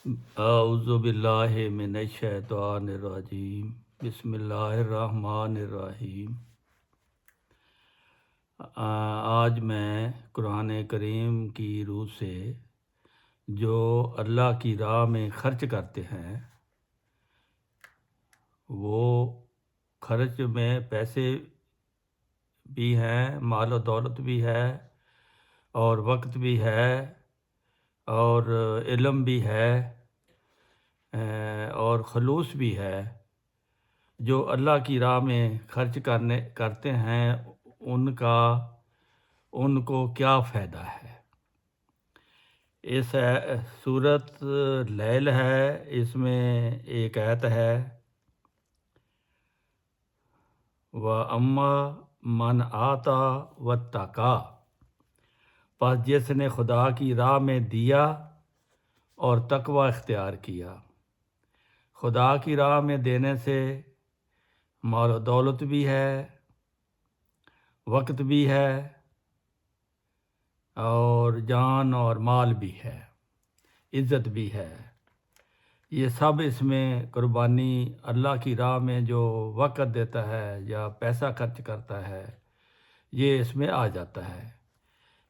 اعوذ باللہ من الشیطان الرجیم بسم اللہ الرحمن الرحیم۔ آج میں قرآن کریم کی روح سے جو اللہ کی راہ میں خرچ کرتے ہیں، وہ خرچ میں پیسے بھی ہیں، مال و دولت بھی ہے، اور وقت بھی ہے، اور علم بھی ہے، اور خلوص بھی ہے۔ جو اللہ کی راہ میں خرچ کرتے ہیں ان کو کیا فائدہ ہے۔ اس سورت لیل ہے، اس میں ایک آیت ہے، وَأَمَّا مَنْ آتَى وَاتَّقَى، پس جس نے خدا کی راہ میں دیا اور تقوی اختیار کیا۔ خدا کی راہ میں دینے سے مال و دولت بھی ہے، وقت بھی ہے، اور جان اور مال بھی ہے، عزت بھی ہے۔ یہ سب اس میں قربانی اللہ کی راہ میں جو وقت دیتا ہے یا پیسہ خرچ کرتا ہے، یہ اس میں آ جاتا ہے۔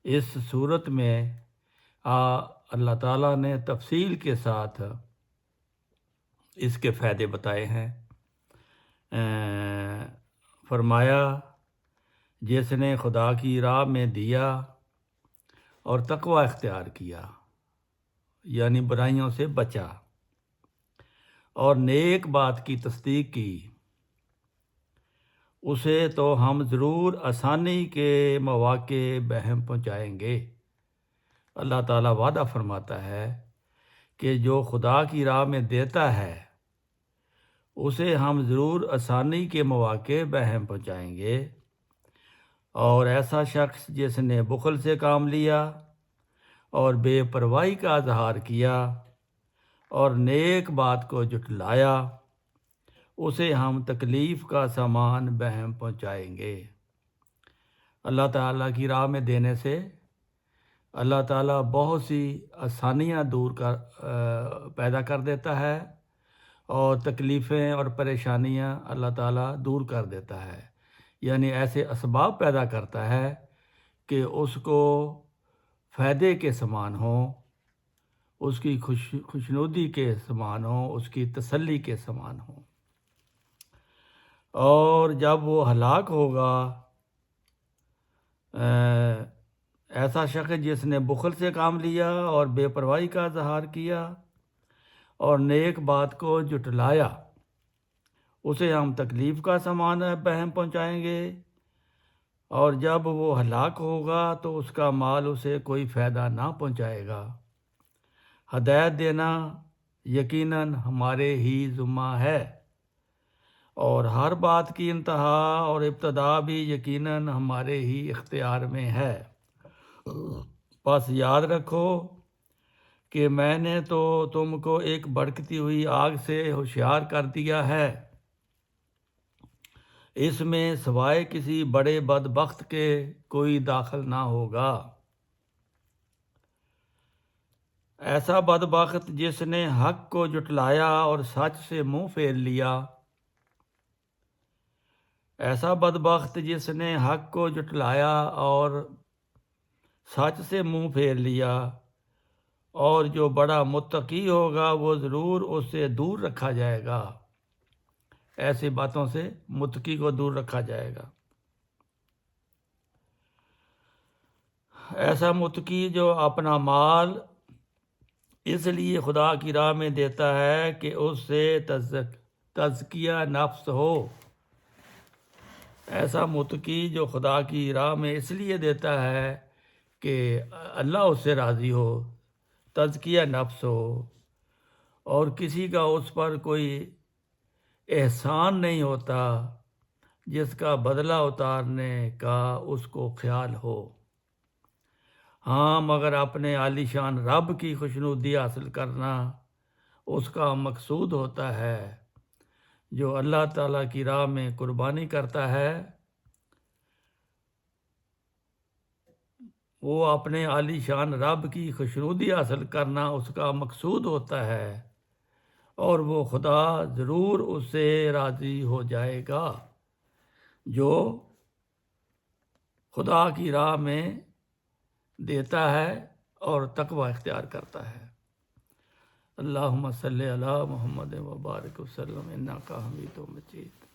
اس صورت میں اللہ تعالیٰ نے تفصیل کے ساتھ اس کے فائدے بتائے ہیں۔ فرمایا، جس نے خدا کی راہ میں دیا اور تقوی اختیار کیا، یعنی برائیوں سے بچا، اور نیک بات کی تصدیق کی، اسے تو ہم ضرور آسانی کے مواقع بہم پہنچائیں گے۔ اللہ تعالیٰ وعدہ فرماتا ہے کہ جو خدا کی راہ میں دیتا ہے اسے ہم ضرور آسانی کے مواقع بہم پہنچائیں گے۔ اور ایسا شخص جس نے بخل سے کام لیا اور بے پرواہی کا اظہار کیا اور نیک بات کو جھٹلایا، اسے ہم تکلیف کا سامان بہم پہنچائیں گے۔ اللہ تعالیٰ کی راہ میں دینے سے اللہ تعالیٰ بہت سی آسانیاں پیدا کر دیتا ہے، اور تکلیفیں اور پریشانیاں اللہ تعالیٰ دور کر دیتا ہے، یعنی ایسے اسباب پیدا کرتا ہے کہ اس کو فائدے کے سامان ہوں، اس کی خوشنودی کے سامان ہوں، اس کی تسلی کے سامان ہوں۔ اور جب وہ ہلاک ہوگا، ایسا شخص جس نے بخل سے کام لیا اور بے پرواہی کا اظہار کیا اور نیک بات کو جھٹلایا، اسے ہم تکلیف کا سامان بہم پہنچائیں گے، اور جب وہ ہلاک ہوگا تو اس کا مال اسے کوئی فائدہ نہ پہنچائے گا۔ ہدایت دینا یقیناً ہمارے ہی ذمہ ہے، اور ہر بات کی انتہا اور ابتدا بھی یقیناً ہمارے ہی اختیار میں ہے۔ بس یاد رکھو کہ میں نے تو تم کو ایک بھڑکتی ہوئی آگ سے ہوشیار کر دیا ہے، اس میں سوائے کسی بڑے بدبخت کے کوئی داخل نہ ہوگا۔ ایسا بدبخت جس نے حق کو جھٹلایا اور سچ سے منہ پھیر لیا، ایسا بدبخت جس نے حق کو جھٹلایا اور سچ سے منہ پھیر لیا، اور جو بڑا متقی ہوگا وہ ضرور اس سے دور رکھا جائے گا۔ ایسی باتوں سے متقی کو دور رکھا جائے گا۔ ایسا متقی جو اپنا مال اس لیے خدا کی راہ میں دیتا ہے کہ اس سے تزکیہ نفس ہو۔ ایسا متقی جو خدا کی راہ میں اس لیے دیتا ہے کہ اللہ اس سے راضی ہو، تزکیہ نفس ہو، اور کسی کا اس پر کوئی احسان نہیں ہوتا جس کا بدلہ اتارنے کا اس کو خیال ہو۔ ہاں، مگر اپنے عالیشان رب کی خوشنودی حاصل کرنا اس کا مقصود ہوتا ہے۔ جو اللہ تعالیٰ کی راہ میں قربانی کرتا ہے، وہ اپنے عالی شان رب کی خوشنودی حاصل کرنا اس کا مقصود ہوتا ہے، اور وہ خدا ضرور اس سے راضی ہو جائے گا جو خدا کی راہ میں دیتا ہے اور تقوی اختیار کرتا ہے۔ اللہم صلی علی محمد وبارک وسلم انک حمید مجید۔